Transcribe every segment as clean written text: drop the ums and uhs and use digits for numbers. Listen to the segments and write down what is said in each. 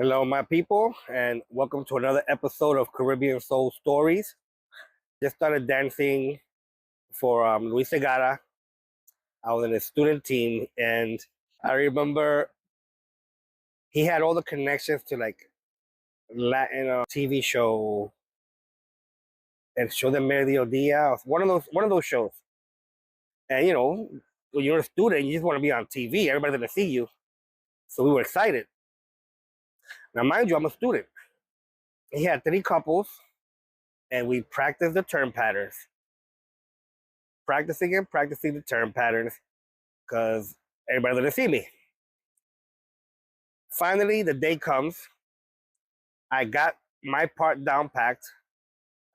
Hello, my people, and welcome to another episode of Caribbean Soul Stories. Just started dancing for Luis Segara. I was in a student team, and I remember he had all the connections to like Latin TV show and Show de Mediodía, one of those shows. And when you're a student, you just want to be on TV. Everybody's gonna see you, so we were excited. Now, mind you, I'm a student. He had three couples, and we practiced the turn patterns. Practicing and practicing the turn patterns because everybody's gonna see me. Finally, the day comes. I got my part down packed.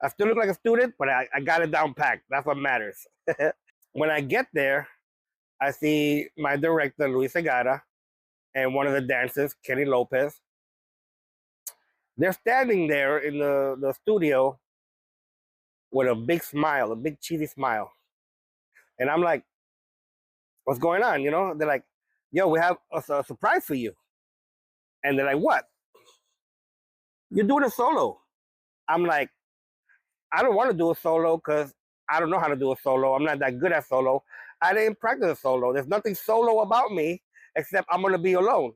I still look like a student, but I got it down packed. That's what matters. When I get there, I see my director, Luis Segara, and one of the dancers, Kenny Lopez. They're standing there in the studio with a big smile, a big cheesy smile. And I'm like, what's going on? They're like, yo, we have a surprise for you. And they're like, what? You're doing a solo. I'm like, I don't want to do a solo because I don't know how to do a solo. I'm not that good at solo. I didn't practice a solo. There's nothing solo about me except I'm going to be alone.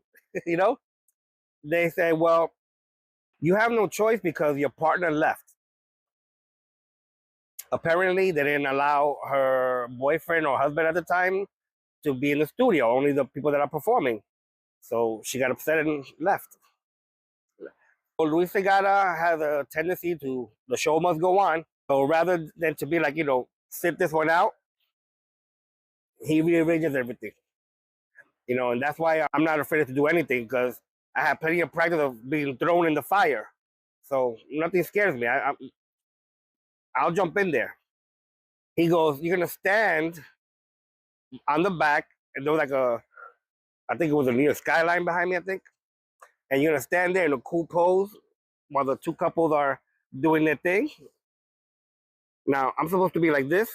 They say, well, you have no choice because your partner left. Apparently, they didn't allow her boyfriend or husband at the time to be in the studio, only the people that are performing. So she got upset and left. Luis Segara has a tendency to, the show must go on. So rather than to be like, sit this one out, he rearranges everything. And that's why I'm not afraid to do anything because I have plenty of practice of being thrown in the fire. So nothing scares me. I'll jump in there. He goes, you're going to stand on the back, and there was like I think it was a near skyline behind me, I think. And you're going to stand there in a cool pose while the two couples are doing their thing. Now, I'm supposed to be like this.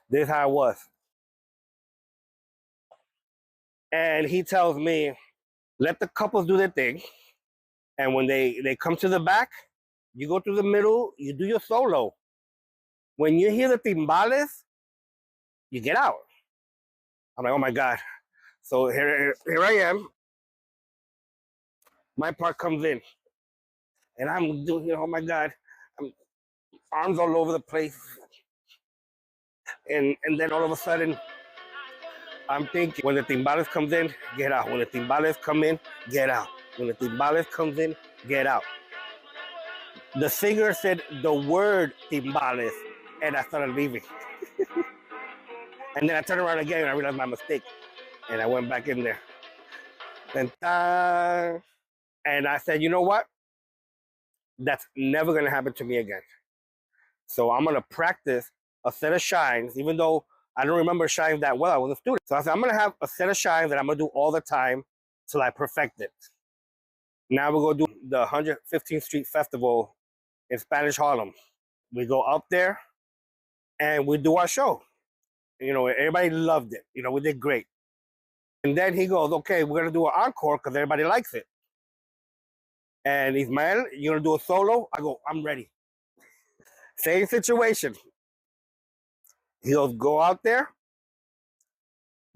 This is how it was. And he tells me, let the couples do their thing. And when they come to the back, you go through the middle, you do your solo. When you hear the timbales, you get out. I'm like, oh my God. So here I am. My part comes in. And I'm doing, oh my God, I'm arms all over the place. And then all of a sudden, I'm thinking, when the timbales comes in, get out. When the timbales come in, get out. When the timbales comes in, get out. The singer said the word timbales, and I started leaving. And then I turned around again and I realized my mistake. And I went back in there. And I said, you know what? That's never going to happen to me again. So I'm going to practice a set of shines, even though I don't remember shines that well. I was a student. So I said, I'm going to have a set of shines that I'm going to do all the time till I perfect it. Now we're going to do the 115th Street Festival in Spanish Harlem. We go up there and we do our show. Everybody loved it. We did great. And then he goes, okay, we're going to do an encore because everybody likes it. And Ismael, you're going to do a solo? I go, I'm ready. Same situation. He goes, go out there,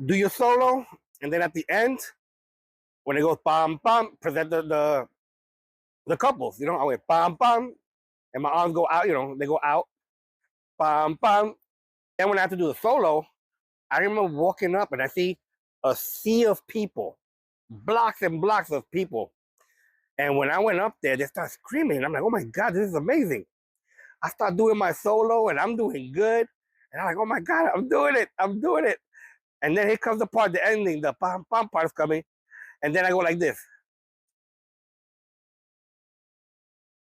do your solo, and then at the end, when it goes pam pam, present the couples. I went pam pam, and my arms go out. They go out, pam pam. Then when I have to do the solo, I remember walking up and I see a sea of people, blocks and blocks of people. And when I went up there, they start screaming. I'm like, oh my God, this is amazing. I start doing my solo and I'm doing good. And I'm like, oh my God, I'm doing it. And then here comes the part, the ending, the pam pam part is coming. And then I go like this.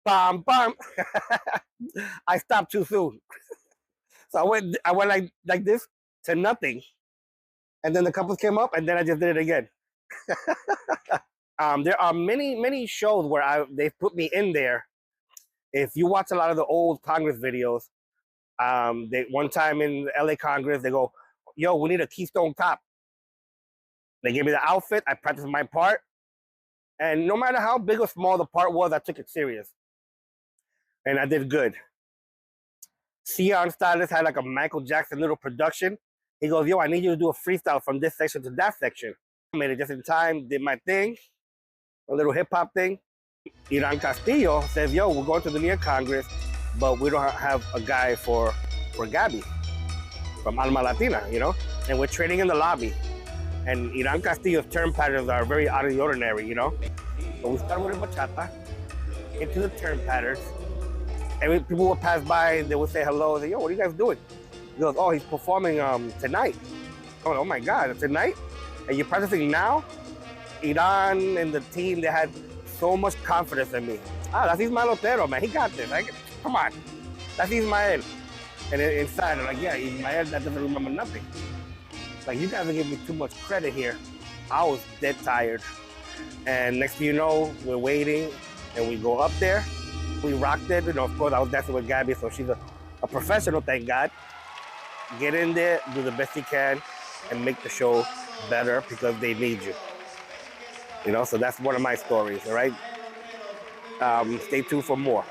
Pam pam. I stopped too soon. So I went like this to nothing. And then the couples came up and then I just did it again. There are many shows where they put me in there. If you watch a lot of the old Congress videos, one time in the LA Congress, they go, yo, we need a Keystone Cop. They gave me the outfit. I practiced my part. And no matter how big or small the part was, I took it serious. And I did good. Sion Stylist had like a Michael Jackson little production. He goes, yo, I need you to do a freestyle from this section to that section. I made it just in time, did my thing, a little hip hop thing. Iran Castillo says, yo, we're going to the Near Congress, but we don't have a guy for Gabby from Alma Latina, you know? And we're training in the lobby. And Iran Castillo's turn patterns are very out of the ordinary, you know? So we start with a bachata, into the turn patterns. And people would pass by, they would say hello, and say, yo, what are you guys doing? He goes, oh, he's performing tonight. Oh my God, tonight? And you're practicing now? Iran and the team, they had so much confidence in me. That's Ismael Otero, man. He got this. Come on. That's Ismael. And inside, I'm like, yeah, Ismael, that doesn't remember nothing. Like, you guys are giving me too much credit here. I was dead tired. And next thing you know, we're waiting, and we go up there. We rocked it. You know, of course, I was dancing with Gabby, so she's a professional, thank God. Get in there, do the best you can, and make the show better because they need you. You know, so that's one of my stories, all right? Stay tuned for more.